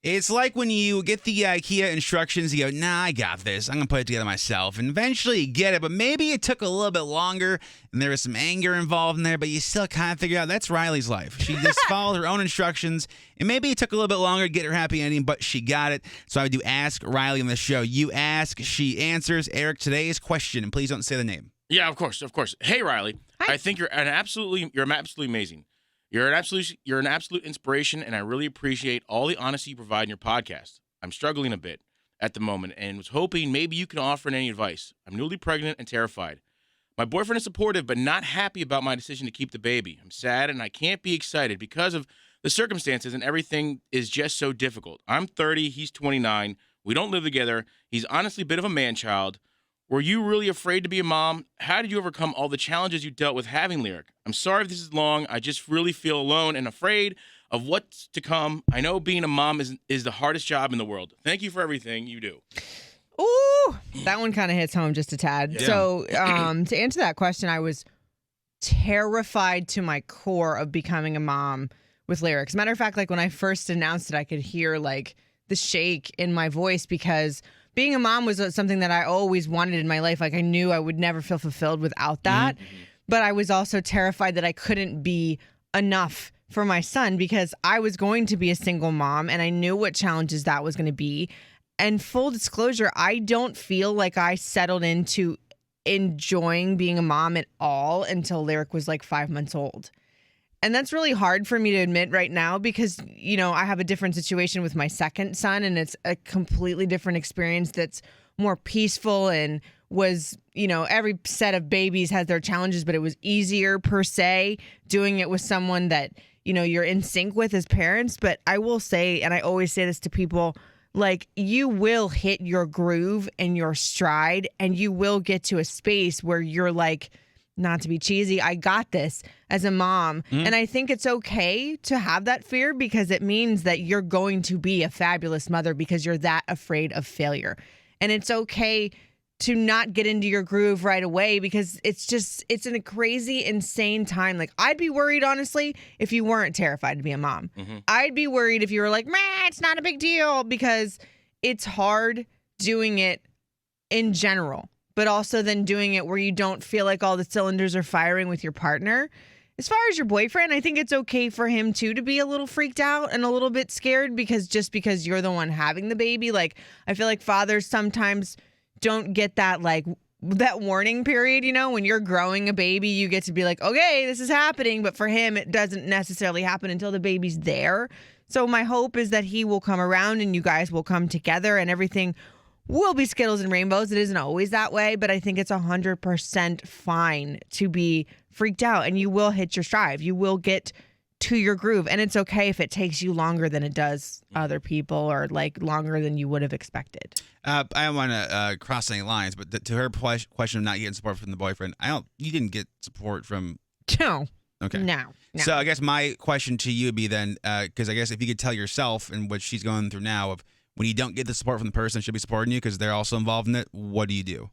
It's like when you get the IKEA instructions, you go, nah, I got this. I'm going to put it together myself. And eventually you get it, but maybe it took a little bit longer and there was some anger involved in there, but you still kind of figure out that's Riley's life. She just followed her own instructions, and maybe it took a little bit longer to get her happy ending, but she got it. So I do Ask Riley on the show. You ask, she answers. Eric, today's question, and please don't say the name. Yeah, of course. Hey, Riley. Hi. I think you're absolutely amazing. You're an absolute inspiration, and I really appreciate all the honesty you provide in your podcast. I'm struggling a bit at the moment and was hoping maybe you can offer any advice. I'm newly pregnant and terrified. My boyfriend is supportive but not happy about my decision to keep the baby. I'm sad and I can't be excited because of the circumstances, and everything is just so difficult. I'm 30, he's 29. We don't live together. He's honestly a bit of a man-child. Were you really afraid to be a mom? How did you overcome all the challenges you dealt with having Lyric? I'm sorry if this is long. I just really feel alone and afraid of what's to come. I know being a mom is the hardest job in the world. Thank you for everything you do. Ooh, that one kind of hits home just a tad. Yeah. So to answer that question, I was terrified to my core of becoming a mom with Lyric. As a matter of fact, like when I first announced it, I could hear like the shake in my voice because being a mom was something that I always wanted in my life. Like I knew I would never feel fulfilled without that. Mm-hmm. But I was also terrified that I couldn't be enough for my son because I was going to be a single mom and I knew what challenges that was going to be. And full disclosure, I don't feel like I settled into enjoying being a mom at all until Lyric was like 5 months old. And that's really hard for me to admit right now because, you know, I have a different situation with my second son and it's a completely different experience that's more peaceful and was, you know, every set of babies has their challenges, but it was easier per se doing it with someone that, you know, you're in sync with as parents. But I will say, and I always say this to people, like you will hit your groove and your stride and you will get to a space where you're like, not to be cheesy, I got this as a mom. Mm-hmm. And I think it's okay to have that fear because it means that you're going to be a fabulous mother because you're that afraid of failure. And it's okay to not get into your groove right away because it's in a crazy, insane time. Like I'd be worried, honestly, if you weren't terrified to be a mom. Mm-hmm. I'd be worried if you were like, meh, it's not a big deal because it's hard doing it in general. But also then doing it where you don't feel like all the cylinders are firing with your partner. As far as your boyfriend, I think it's okay for him too to be a little freaked out and a little bit scared because you're the one having the baby. Like I feel like fathers sometimes don't get that like that warning period, you know, when you're growing a baby, you get to be like, okay, this is happening. But for him, it doesn't necessarily happen until the baby's there. So my hope is that he will come around and you guys will come together and everything will be Skittles and rainbows. It isn't always that way, but I think it's 100% fine to be freaked out and you will hit your stride. You will get to your groove. And it's okay if it takes you longer than it does other people or like longer than you would have expected. I don't want to cross any lines, but to her question of not getting support from the boyfriend, you didn't get support from... No. Okay. No. So I guess my question to you would be then, because I guess if you could tell yourself and what she's going through now of when you don't get the support from the person that should be supporting you because they're also involved in it, what do you do?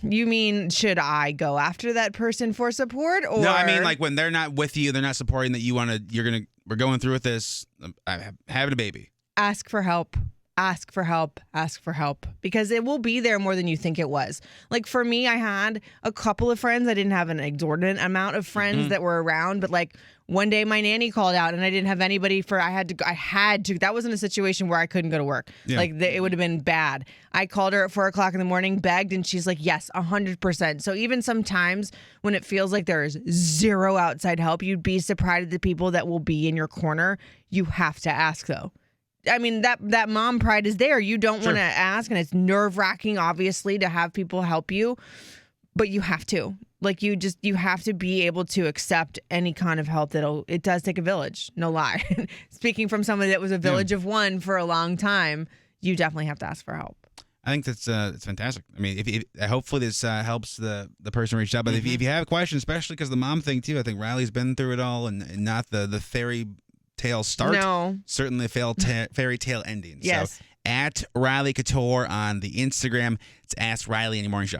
You mean, should I go after that person for support? Or no, I mean like when they're not with you, they're not supporting that we're going through with this, having a baby. Ask for help. Ask for help. Ask for help. Because it will be there more than you think it was. Like for me, I had a couple of friends. I didn't have an exorbitant amount of friends that were around. But like one day my nanny called out and I didn't have anybody I had to. That wasn't a situation where I couldn't go to work. Yeah. Like it would have been bad. I called her at 4:00 in the morning, begged, and she's like, yes, 100%. So even sometimes when it feels like there is zero outside help, you'd be surprised at the people that will be in your corner. You have to ask though. I mean, that mom pride is there. You don't want to ask, and it's nerve-wracking, obviously, to have people help you, but you have to. Like, you have to be able to accept any kind of help it does take a village, no lie. Speaking from somebody that was a village of one for a long time, you definitely have to ask for help. I think that's it's fantastic. I mean, hopefully this helps the person reach out. But if you have questions, especially because the mom thing, too, I think Riley's been through it all and not the fairy tale start. No. Certainly fairy tale ending. Yes. So at Riley Couture on the Instagram. It's Ask Riley in your morning show.